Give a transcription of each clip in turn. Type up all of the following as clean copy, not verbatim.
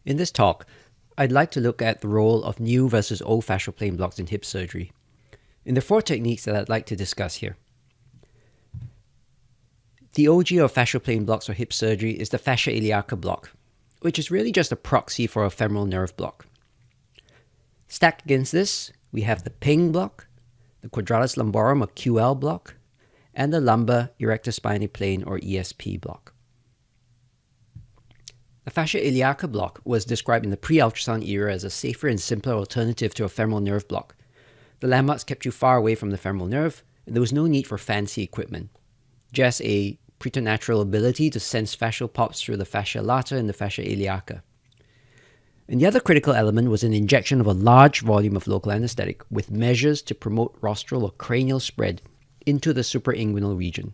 In this talk, I'd like to look at the role of new versus old fascial plane blocks in hip surgery. And there are four techniques that I'd like to discuss here. The OG of fascial plane blocks for hip surgery is the fascia iliaca block, which is really just a proxy for a femoral nerve block. Stacked against this, we have the PENG block, the Quadratus lumborum or QL block, and the lumbar erector spinae plane or ESP block. The fascia iliaca block was described in the pre-ultrasound era as a safer and simpler alternative to a femoral nerve block. The landmarks kept you far away from the femoral nerve, and there was no need for fancy equipment. Just a preternatural ability to sense fascial pops through the fascia lata and the fascia iliaca. And the other critical element was an injection of a large volume of local anesthetic with measures to promote rostral or cranial spread into the suprainguinal region.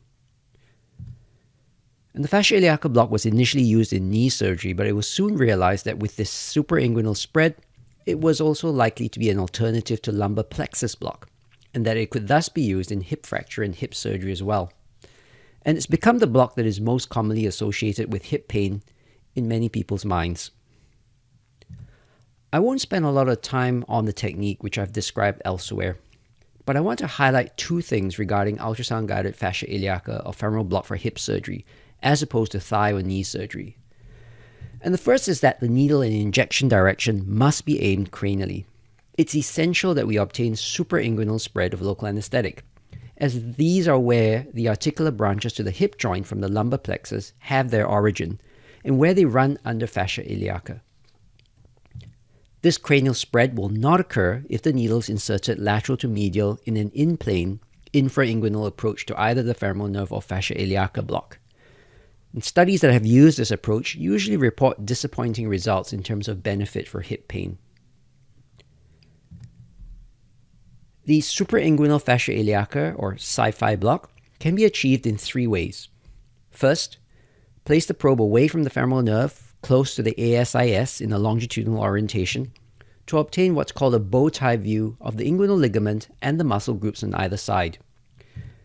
And the fascia iliaca block was initially used in knee surgery, but it was soon realized that with this suprainguinal spread, it was also likely to be an alternative to lumbar plexus block, and that it could thus be used in hip fracture and hip surgery as well. And it's become the block that is most commonly associated with hip pain in many people's minds. I won't spend a lot of time on the technique which I've described elsewhere, but I want to highlight two things regarding ultrasound-guided fascia iliaca or femoral block for hip surgery, as opposed to thigh or knee surgery. And the first is that the needle and injection direction must be aimed cranially. It's essential that we obtain suprainguinal spread of local anesthetic, as these are where the articular branches to the hip joint from the lumbar plexus have their origin, and where they run under fascia iliaca. This cranial spread will not occur if the needle is inserted lateral to medial in an in-plane, infrainguinal approach to either the femoral nerve or fascia iliaca block. And studies that have used this approach usually report disappointing results in terms of benefit for hip pain. The suprainguinal fascia iliaca, or SI-FI block, can be achieved in three ways. First, place the probe away from the femoral nerve, close to the ASIS in a longitudinal orientation, to obtain what's called a bow tie view of the inguinal ligament and the muscle groups on either side.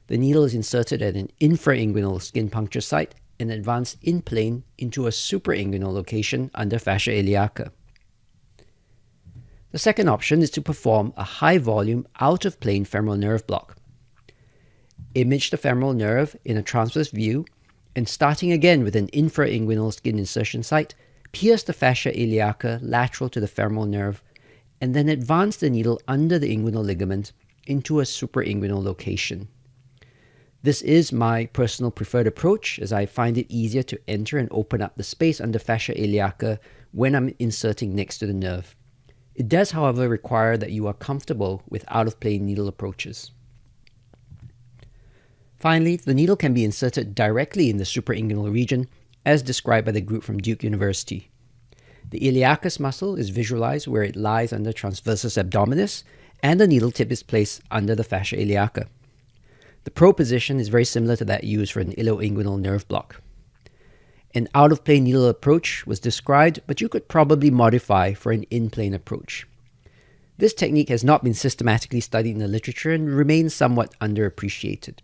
The needle is inserted at an infrainguinal skin puncture site and advanced in plane into a suprainguinal location under fascia iliaca. The second option is to perform a high-volume, out-of-plane femoral nerve block. Image the femoral nerve in a transverse view, and starting again with an infrainguinal skin insertion site, pierce the fascia iliaca lateral to the femoral nerve, and then advance the needle under the inguinal ligament into a suprainguinal location. This is my personal preferred approach, as I find it easier to enter and open up the space under fascia iliaca when I'm inserting next to the nerve. It does, however, require that you are comfortable with out-of-plane needle approaches. Finally, the needle can be inserted directly in the suprainguinal region, as described by the group from Duke University. The iliacus muscle is visualized where it lies under transversus abdominis, and the needle tip is placed under the fascia iliaca. The probe position is very similar to that used for an ilioinguinal nerve block. An out-of-plane needle approach was described, but you could probably modify for an in-plane approach. This technique has not been systematically studied in the literature and remains somewhat underappreciated.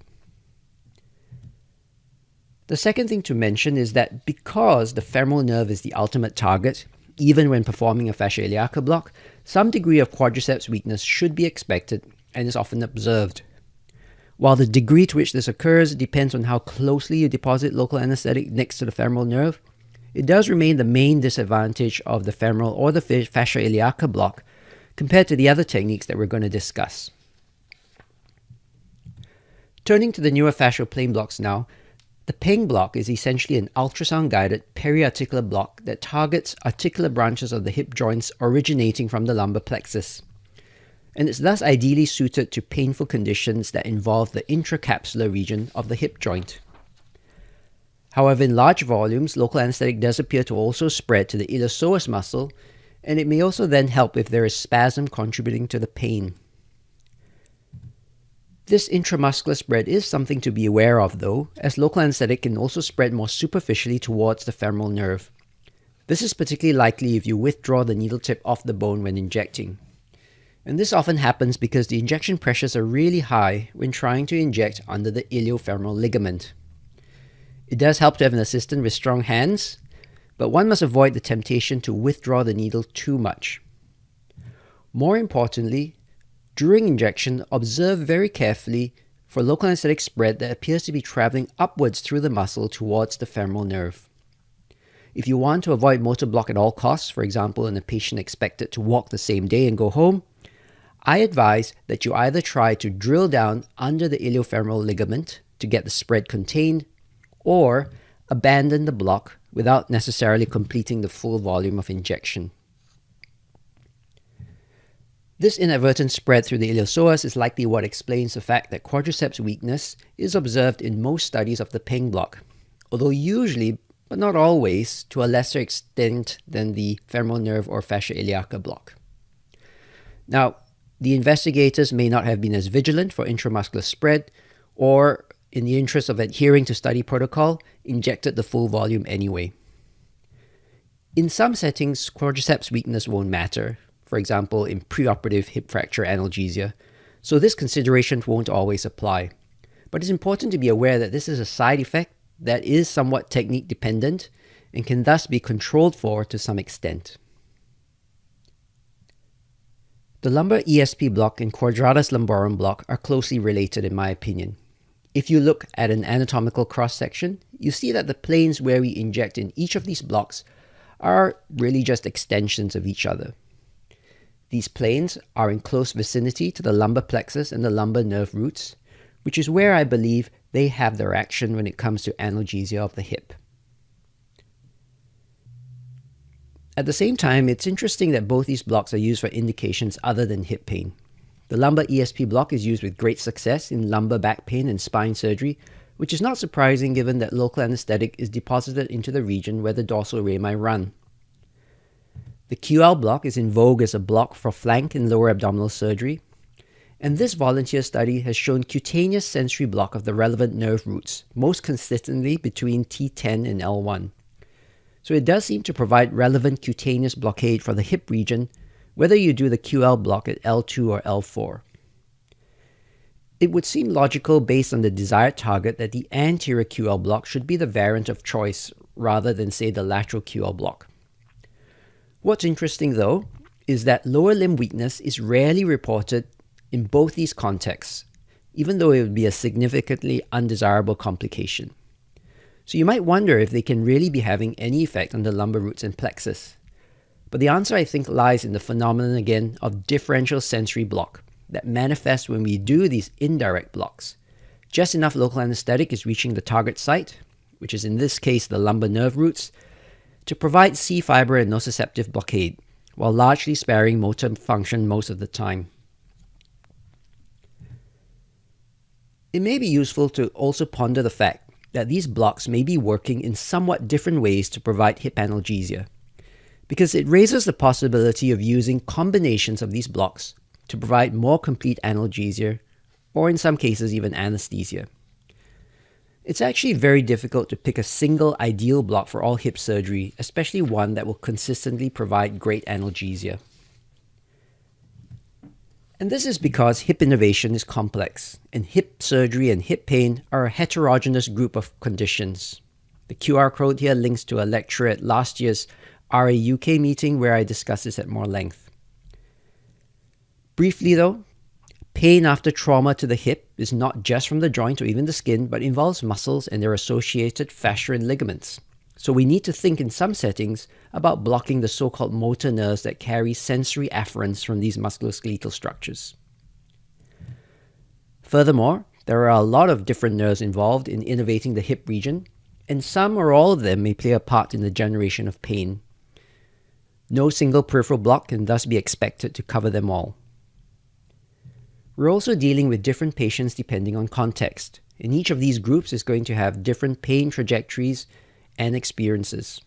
The second thing to mention is that because the femoral nerve is the ultimate target, even when performing a fascia iliaca block, some degree of quadriceps weakness should be expected and is often observed. While the degree to which this occurs depends on how closely you deposit local anesthetic next to the femoral nerve, it does remain the main disadvantage of the femoral or the fascia iliaca block compared to the other techniques that we're going to discuss. Turning to the newer fascial plane blocks now, the PENG block is essentially an ultrasound-guided periarticular block that targets articular branches of the hip joints originating from the lumbar plexus. And it's thus ideally suited to painful conditions that involve the intracapsular region of the hip joint. However, in large volumes, local anesthetic does appear to also spread to the iliopsoas muscle, and it may also then help if there is spasm contributing to the pain. This intramuscular spread is something to be aware of though, as local anesthetic can also spread more superficially towards the femoral nerve. This is particularly likely if you withdraw the needle tip off the bone when injecting. And this often happens because the injection pressures are really high when trying to inject under the iliofemoral ligament. It does help to have an assistant with strong hands, but one must avoid the temptation to withdraw the needle too much. More importantly, during injection, observe very carefully for local anesthetic spread that appears to be traveling upwards through the muscle towards the femoral nerve. If you want to avoid motor block at all costs, for example, in a patient expected to walk the same day and go home, I advise that you either try to drill down under the iliofemoral ligament to get the spread contained, or abandon the block without necessarily completing the full volume of injection. This inadvertent spread through the iliopsoas is likely what explains the fact that quadriceps weakness is observed in most studies of the PENG block, although usually, but not always, to a lesser extent than the femoral nerve or fascia iliaca block. Now, the investigators may not have been as vigilant for intramuscular spread, or, in the interest of adhering to study protocol, injected the full volume anyway. In some settings, quadriceps weakness won't matter, for example, in preoperative hip fracture analgesia, so this consideration won't always apply. But it's important to be aware that this is a side effect that is somewhat technique dependent and can thus be controlled for to some extent. The lumbar ESP block and quadratus lumborum block are closely related in my opinion. If you look at an anatomical cross-section, you see that the planes where we inject in each of these blocks are really just extensions of each other. These planes are in close vicinity to the lumbar plexus and the lumbar nerve roots, which is where I believe they have their action when it comes to analgesia of the hip. At the same time, it's interesting that both these blocks are used for indications other than hip pain. The lumbar ESP block is used with great success in lumbar back pain and spine surgery, which is not surprising given that local anesthetic is deposited into the region where the dorsal rami run. The QL block is in vogue as a block for flank and lower abdominal surgery, and this volunteer study has shown cutaneous sensory block of the relevant nerve roots, most consistently between T10 and L1. So it does seem to provide relevant cutaneous blockade for the hip region, whether you do the QL block at L2 or L4. It would seem logical based on the desired target that the anterior QL block should be the variant of choice rather than, say, the lateral QL block. What's interesting, though, is that lower limb weakness is rarely reported in both these contexts, even though it would be a significantly undesirable complication. So you might wonder if they can really be having any effect on the lumbar roots and plexus. But the answer, I think, lies in the phenomenon again of differential sensory block that manifests when we do these indirect blocks. Just enough local anesthetic is reaching the target site, which is in this case the lumbar nerve roots, to provide C-fiber and nociceptive blockade, while largely sparing motor function most of the time. It may be useful to also ponder the fact that these blocks may be working in somewhat different ways to provide hip analgesia, because it raises the possibility of using combinations of these blocks to provide more complete analgesia, or in some cases even anesthesia. It's actually very difficult to pick a single ideal block for all hip surgery, especially one that will consistently provide great analgesia. And this is because hip innervation is complex, and hip surgery and hip pain are a heterogeneous group of conditions. The QR code here links to a lecture at last year's RA-UK meeting where I discuss this at more length. Briefly though, pain after trauma to the hip is not just from the joint or even the skin, but involves muscles and their associated fascia and ligaments. So we need to think in some settings about blocking the so-called motor nerves that carry sensory afferents from these musculoskeletal structures. Furthermore, there are a lot of different nerves involved in innervating the hip region, and some or all of them may play a part in the generation of pain. No single peripheral block can thus be expected to cover them all. We're also dealing with different patients depending on context, and each of these groups is going to have different pain trajectories and experiences.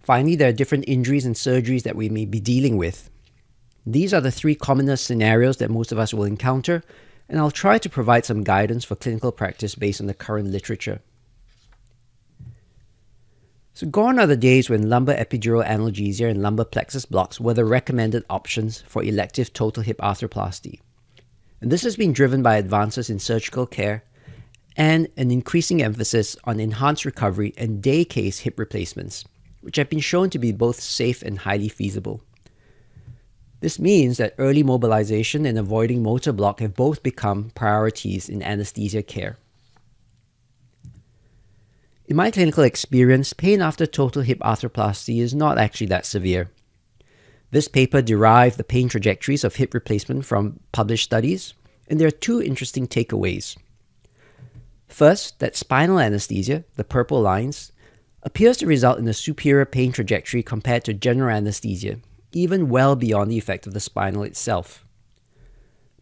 Finally, there are different injuries and surgeries that we may be dealing with. These are the three commonest scenarios that most of us will encounter, and I'll try to provide some guidance for clinical practice based on the current literature. So gone are the days when lumbar epidural analgesia and lumbar plexus blocks were the recommended options for elective total hip arthroplasty. And this has been driven by advances in surgical care and an increasing emphasis on enhanced recovery and day case hip replacements, which have been shown to be both safe and highly feasible. This means that early mobilization and avoiding motor block have both become priorities in anesthesia care. In my clinical experience, pain after total hip arthroplasty is not actually that severe. This paper derived the pain trajectories of hip replacement from published studies, and there are two interesting takeaways. First, that spinal anesthesia, the purple lines, appears to result in a superior pain trajectory compared to general anesthesia, even well beyond the effect of the spinal itself.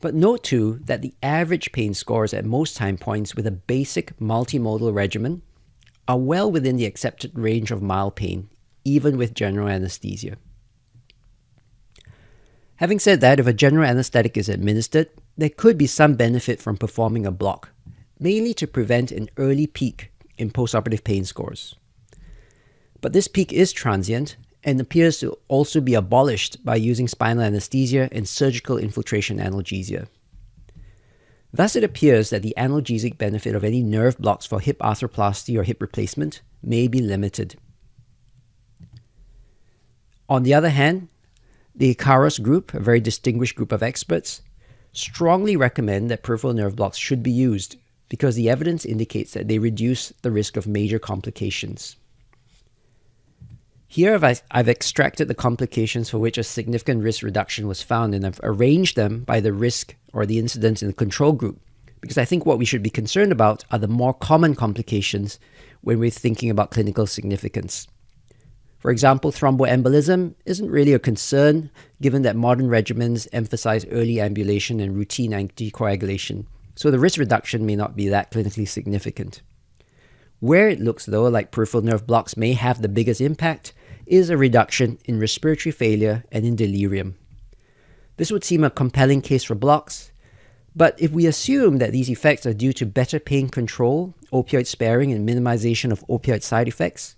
But note too that the average pain scores at most time points with a basic multimodal regimen are well within the accepted range of mild pain, even with general anesthesia. Having said that, if a general anesthetic is administered, there could be some benefit from performing a block, mainly to prevent an early peak in postoperative pain scores. But this peak is transient and appears to also be abolished by using spinal anesthesia and surgical infiltration analgesia. Thus, it appears that the analgesic benefit of any nerve blocks for hip arthroplasty or hip replacement may be limited. On the other hand, the Icarus group, a very distinguished group of experts, strongly recommend that peripheral nerve blocks should be used because the evidence indicates that they reduce the risk of major complications. Here I've extracted the complications for which a significant risk reduction was found, and I've arranged them by the risk or the incidence in the control group, because I think what we should be concerned about are the more common complications when we're thinking about clinical significance. For example, thromboembolism isn't really a concern given that modern regimens emphasize early ambulation and routine anticoagulation, so the risk reduction may not be that clinically significant. Where it looks, though, like peripheral nerve blocks may have the biggest impact is a reduction in respiratory failure and in delirium. This would seem a compelling case for blocks, but if we assume that these effects are due to better pain control, opioid sparing, and minimization of opioid side effects,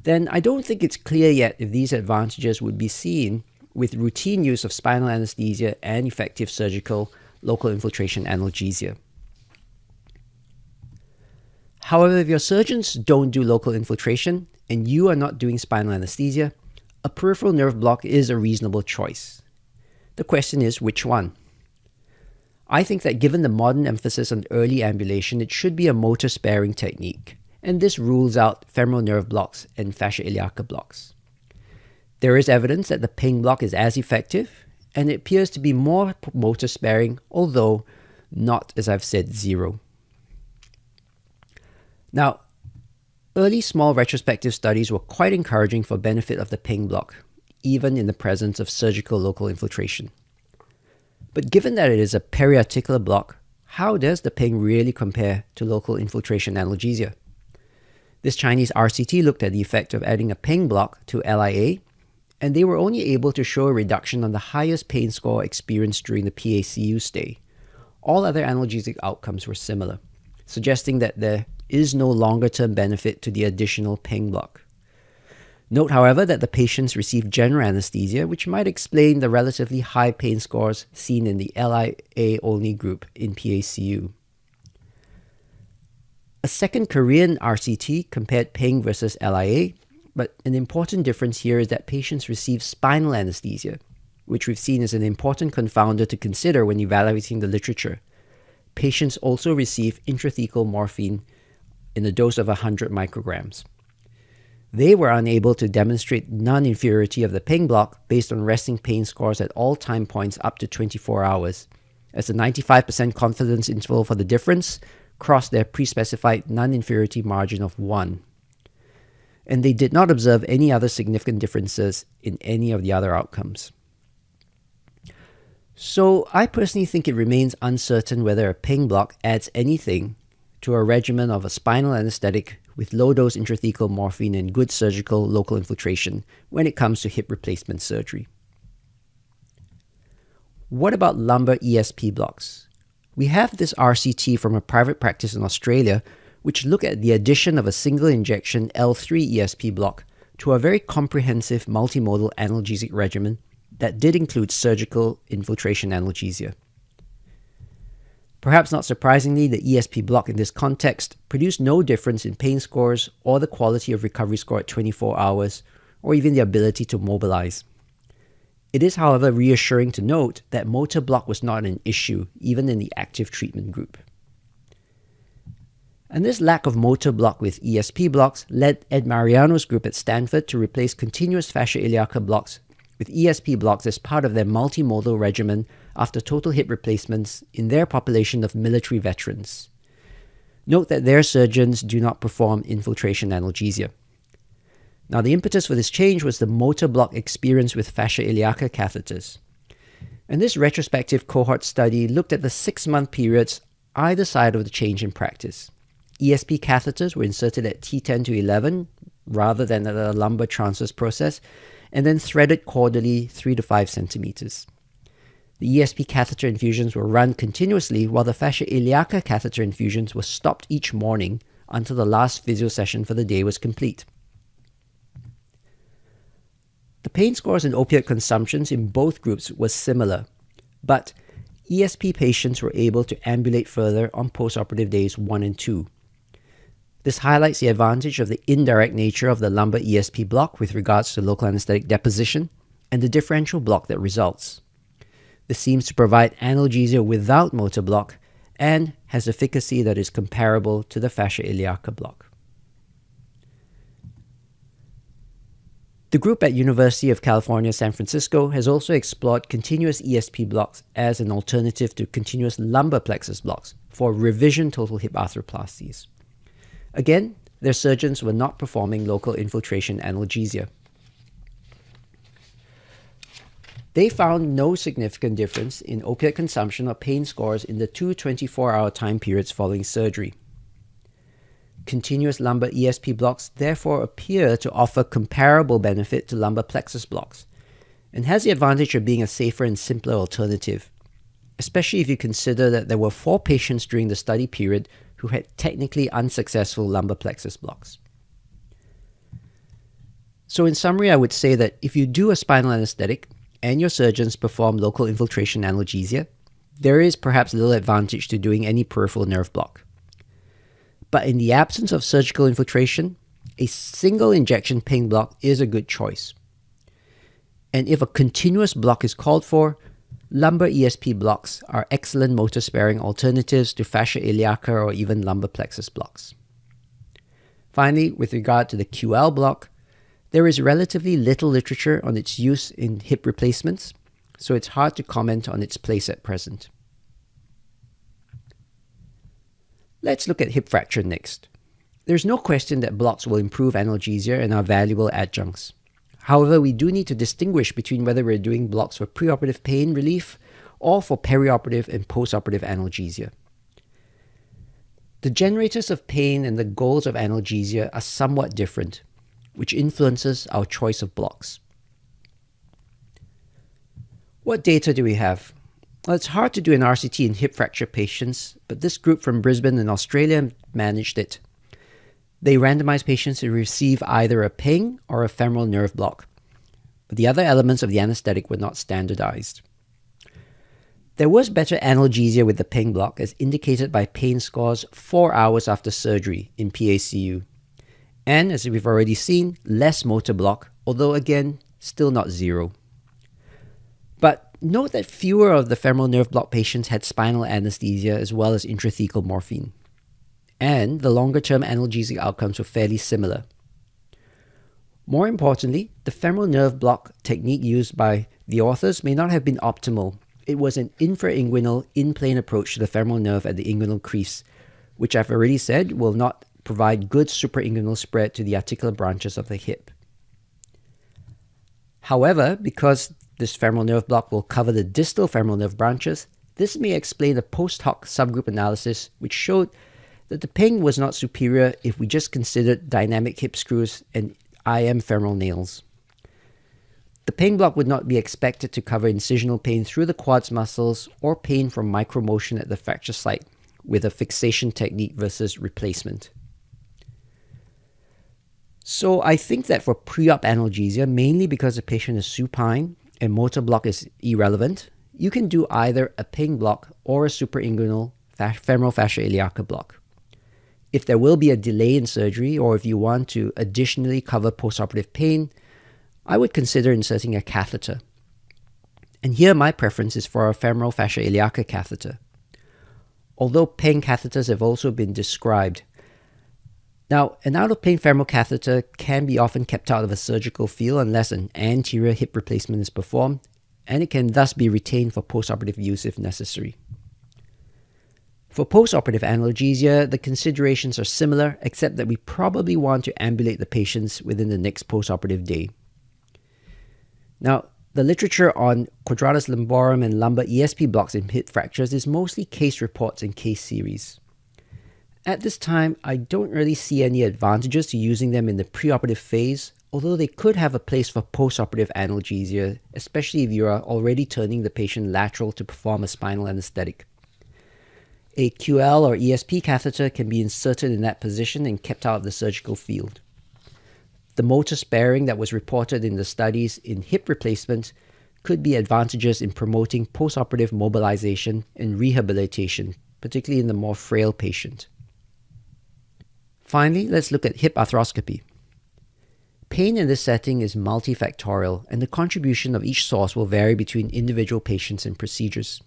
then I don't think it's clear yet if these advantages would be seen with routine use of spinal anesthesia and effective surgical local infiltration analgesia. However, if your surgeons don't do local infiltration and you are not doing spinal anesthesia, a peripheral nerve block is a reasonable choice. The question is, which one? I think that given the modern emphasis on early ambulation, it should be a motor-sparing technique, and this rules out femoral nerve blocks and fascia iliaca blocks. There is evidence that the PENG block is as effective, and it appears to be more motor-sparing, although not, as I've said, zero. Now, early small retrospective studies were quite encouraging for benefit of the PENG block, even in the presence of surgical local infiltration. But given that it is a periarticular block, how does the PENG really compare to local infiltration analgesia? This Chinese RCT looked at the effect of adding a PENG block to LIA, and they were only able to show a reduction on the highest pain score experienced during the PACU stay. All other analgesic outcomes were similar, suggesting that there is no longer-term benefit to the additional PENG block. Note, however, that the patients received general anesthesia, which might explain the relatively high pain scores seen in the LIA-only group in PACU. A second Korean RCT compared PENG versus LIA, but an important difference here is that patients received spinal anesthesia, which we've seen as an important confounder to consider when evaluating the literature. Patients also received intrathecal morphine in a dose of 100 micrograms. They were unable to demonstrate non-inferiority of the PENG block based on resting pain scores at all time points up to 24 hours, as the 95% confidence interval for the difference crossed their pre-specified non-inferiority margin of 1. And they did not observe any other significant differences in any of the other outcomes. So I personally think it remains uncertain whether a PENG block adds anything to a regimen of a spinal anesthetic with low-dose intrathecal morphine and good surgical local infiltration when it comes to hip replacement surgery. What about lumbar ESP blocks? We have this RCT from a private practice in Australia which looked at the addition of a single injection L3 ESP block to a very comprehensive multimodal analgesic regimen that did include surgical infiltration analgesia. Perhaps not surprisingly, the ESP block in this context produced no difference in pain scores or the quality of recovery score at 24 hours, or even the ability to mobilize. It is, however, reassuring to note that motor block was not an issue, even in the active treatment group. And this lack of motor block with ESP blocks led Ed Mariano's group at Stanford to replace continuous fascia iliaca blocks with ESP blocks as part of their multimodal regimen after total hip replacements in their population of military veterans. Note that their surgeons do not perform infiltration analgesia. Now, the impetus for this change was the motor block experience with fascia iliaca catheters. And this retrospective cohort study looked at the 6-month periods either side of the change in practice. ESP catheters were inserted at T10 to 11 rather than at the lumbar transverse process, and then threaded quarterly 3 to 5 centimeters. The ESP catheter infusions were run continuously, while the fascia iliaca catheter infusions were stopped each morning until the last physio session for the day was complete. The pain scores and opiate consumptions in both groups were similar, but ESP patients were able to ambulate further on postoperative days 1 and 2. This highlights the advantage of the indirect nature of the lumbar ESP block with regards to local anesthetic deposition and the differential block that results. This seems to provide analgesia without motor block and has efficacy that is comparable to the fascia iliaca block. The group at University of California, San Francisco has also explored continuous ESP blocks as an alternative to continuous lumbar plexus blocks for revision total hip arthroplasties. Again, their surgeons were not performing local infiltration analgesia. They found no significant difference in opiate consumption or pain scores in the 2 24-hour time periods following surgery. Continuous lumbar ESP blocks therefore appear to offer comparable benefit to lumbar plexus blocks, and has the advantage of being a safer and simpler alternative, especially if you consider that there were 4 patients during the study period who had technically unsuccessful lumbar plexus blocks. So in summary, I would say that if you do a spinal anesthetic and your surgeons perform local infiltration analgesia, there is perhaps little advantage to doing any peripheral nerve block. But in the absence of surgical infiltration, a single injection PENG block is a good choice. And if a continuous block is called for, lumbar ESP blocks are excellent motor-sparing alternatives to fascia iliaca or even lumbar plexus blocks. Finally, with regard to the QL block, there is relatively little literature on its use in hip replacements, so it's hard to comment on its place at present. Let's look at hip fracture next. There's no question that blocks will improve analgesia and are valuable adjuncts. However, we do need to distinguish between whether we're doing blocks for preoperative pain relief or for perioperative and postoperative analgesia. The generators of pain and the goals of analgesia are somewhat different, which influences our choice of blocks. What data do we have? Well, it's hard to do an RCT in hip fracture patients, but this group from Brisbane in Australia managed it. They randomized patients to receive either a PENG or a femoral nerve block, but the other elements of the anesthetic were not standardized. There was better analgesia with the PENG block, as indicated by pain scores 4 hours after surgery in PACU, and as we've already seen, less motor block, although again, still not zero. But note that fewer of the femoral nerve block patients had spinal anesthesia as well as intrathecal morphine, and the longer-term analgesic outcomes were fairly similar. More importantly, the femoral nerve block technique used by the authors may not have been optimal. It was an infrainguinal, in-plane approach to the femoral nerve at the inguinal crease, which I've already said will not provide good suprainguinal spread to the articular branches of the hip. However, because this femoral nerve block will cover the distal femoral nerve branches, this may explain a post-hoc subgroup analysis which showed that the PENG was not superior if we just considered dynamic hip screws and IM femoral nails. The PENG block would not be expected to cover incisional pain through the quads muscles or pain from micromotion at the fracture site with a fixation technique versus replacement. So I think that for pre-op analgesia, mainly because the patient is supine and motor block is irrelevant, you can do either a PENG block or a suprainguinal femoral fascia iliaca block. If there will be a delay in surgery, or if you want to additionally cover postoperative pain, I would consider inserting a catheter. And here my preference is for a femoral fascia iliaca catheter, although PENG catheters have also been described. Now, an out-of-plane femoral catheter can be often kept out of a surgical field unless an anterior hip replacement is performed, and it can thus be retained for postoperative use if necessary. For postoperative analgesia, the considerations are similar, except that we probably want to ambulate the patients within the next postoperative day. Now, the literature on Quadratus lumborum and lumbar ESP blocks in hip fractures is mostly case reports and case series. At this time, I don't really see any advantages to using them in the preoperative phase, although they could have a place for postoperative analgesia, especially if you are already turning the patient lateral to perform a spinal anesthetic. A QL or ESP catheter can be inserted in that position and kept out of the surgical field. The motor sparing that was reported in the studies in hip replacement could be advantageous in promoting postoperative mobilization and rehabilitation, particularly in the more frail patient. Finally, let's look at hip arthroscopy. Pain in this setting is multifactorial, and the contribution of each source will vary between individual patients and procedures.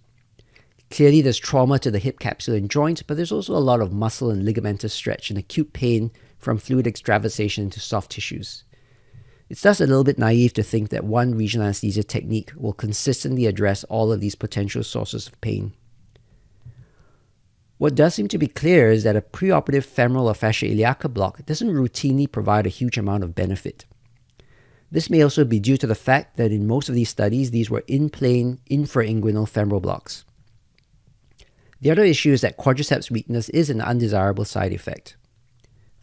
Clearly, there's trauma to the hip capsule and joint, but there's also a lot of muscle and ligamentous stretch and acute pain from fluid extravasation into soft tissues. It's thus a little bit naive to think that one regional anesthesia technique will consistently address all of these potential sources of pain. What does seem to be clear is that a preoperative femoral or fascia iliaca block doesn't routinely provide a huge amount of benefit. This may also be due to the fact that in most of these studies, these were in-plane infrainguinal femoral blocks. The other issue is that quadriceps weakness is an undesirable side effect.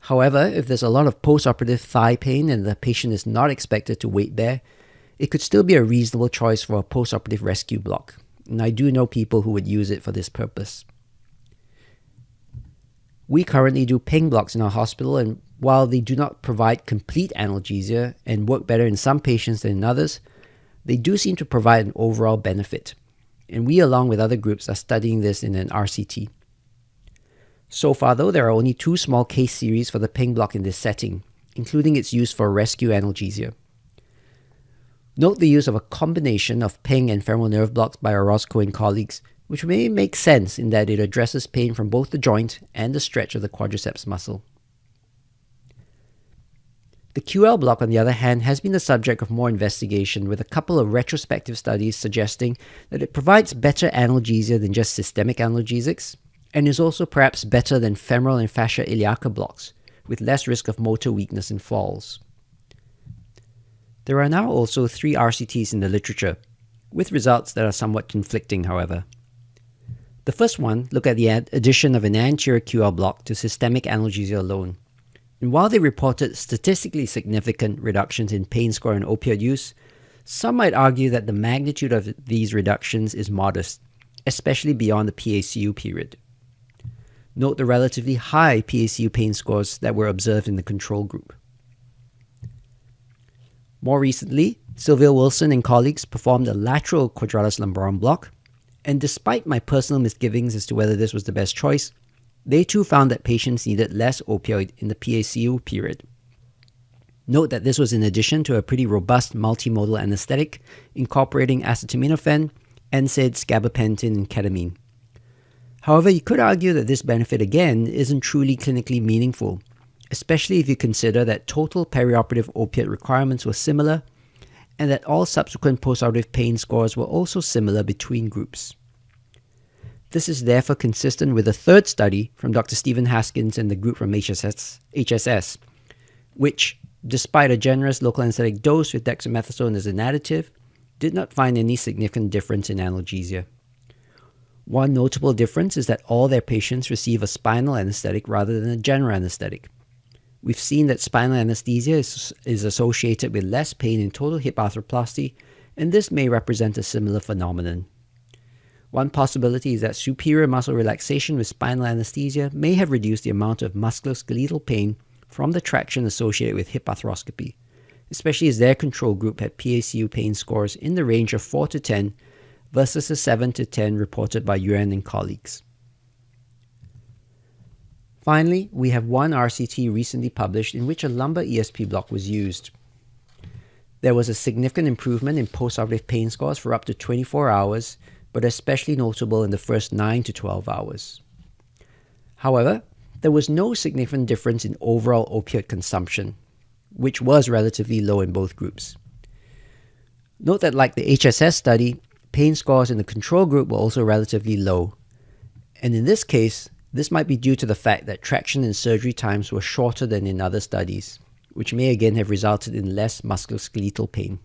However, if there's a lot of postoperative thigh pain and the patient is not expected to weight bear, it could still be a reasonable choice for a postoperative rescue block, and I do know people who would use it for this purpose. We currently do PENG blocks in our hospital, and while they do not provide complete analgesia and work better in some patients than in others, they do seem to provide an overall benefit. And we, along with other groups, are studying this in an RCT. So far, though, there are only 2 small case series for the PENG block in this setting, including its use for rescue analgesia. Note the use of a combination of PENG and femoral nerve blocks by Orozco and colleagues, which may make sense in that it addresses pain from both the joint and the stretch of the quadriceps muscle. The QL block, on the other hand, has been the subject of more investigation, with a couple of retrospective studies suggesting that it provides better analgesia than just systemic analgesics, and is also perhaps better than femoral and fascia iliaca blocks, with less risk of motor weakness and falls. There are now also 3 RCTs in the literature, with results that are somewhat conflicting, however. The first one looked at the addition of an anterior QL block to systemic analgesia alone. And while they reported statistically significant reductions in pain score and opioid use, some might argue that the magnitude of these reductions is modest, especially beyond the PACU period. Note the relatively high PACU pain scores that were observed in the control group. More recently, Sylvia Wilson and colleagues performed a lateral quadratus lumborum block, and despite my personal misgivings as to whether this was the best choice, they too found that patients needed less opioid in the PACU period. Note that this was in addition to a pretty robust multimodal anesthetic incorporating acetaminophen, NSAIDs, gabapentin, and ketamine. However, you could argue that this benefit again isn't truly clinically meaningful, especially if you consider that total perioperative opiate requirements were similar and that all subsequent postoperative pain scores were also similar between groups. This is therefore consistent with a third study from Dr. Stephen Haskins and the group from HSS, which, despite a generous local anesthetic dose with dexamethasone as an additive, did not find any significant difference in analgesia. One notable difference is that all their patients receive a spinal anesthetic rather than a general anesthetic. We've seen that spinal anesthesia is associated with less pain in total hip arthroplasty, and this may represent a similar phenomenon. One possibility is that superior muscle relaxation with spinal anesthesia may have reduced the amount of musculoskeletal pain from the traction associated with hip arthroscopy, especially as their control group had PACU pain scores in the range of 4 to 10 versus the 7 to 10 reported by Yuan and colleagues. Finally, we have one RCT recently published in which a lumbar ESP block was used. There was a significant improvement in postoperative pain scores for up to 24 hours, but especially notable in the first 9 to 12 hours. However, there was no significant difference in overall opioid consumption, which was relatively low in both groups. Note that like the HSS study, pain scores in the control group were also relatively low. And in this case, this might be due to the fact that traction and surgery times were shorter than in other studies, which may again have resulted in less musculoskeletal pain.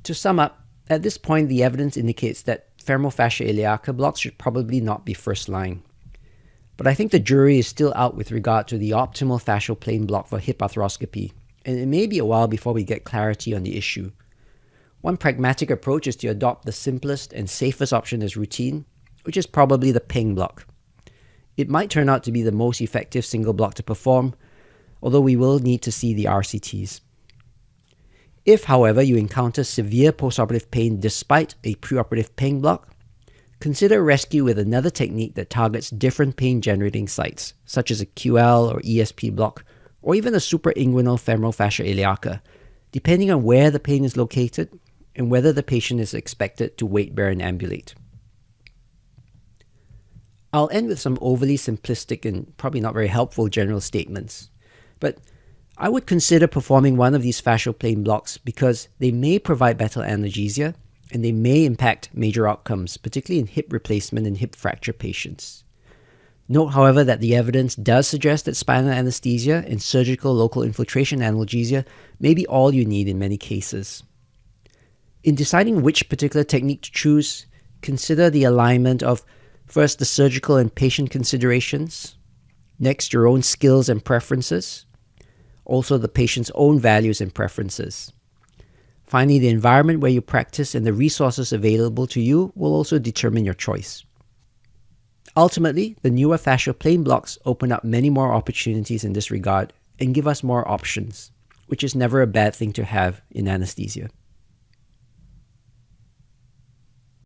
To sum up, at this point the evidence indicates that femoral fascia iliaca blocks should probably not be first line. But I think the jury is still out with regard to the optimal fascial plane block for hip arthroscopy, and it may be a while before we get clarity on the issue. One pragmatic approach is to adopt the simplest and safest option as routine, which is probably the PENG block. It might turn out to be the most effective single block to perform, although we will need to see the RCTs. If, however, you encounter severe postoperative pain despite a preoperative PENG block, consider rescue with another technique that targets different pain-generating sites, such as a QL or ESP block, or even a suprainguinal femoral fascia iliaca, depending on where the pain is located and whether the patient is expected to weight bear and ambulate. I'll end with some overly simplistic and probably not very helpful general statements, but I would consider performing one of these fascial plane blocks because they may provide better analgesia and they may impact major outcomes, particularly in hip replacement and hip fracture patients. Note, however, that the evidence does suggest that spinal anesthesia and surgical local infiltration analgesia may be all you need in many cases. In deciding which particular technique to choose, consider the alignment of first the surgical and patient considerations, next your own skills and preferences, also the patient's own values and preferences. Finally, the environment where you practice and the resources available to you will also determine your choice. Ultimately, the newer fascial plane blocks open up many more opportunities in this regard and give us more options, which is never a bad thing to have in anesthesia.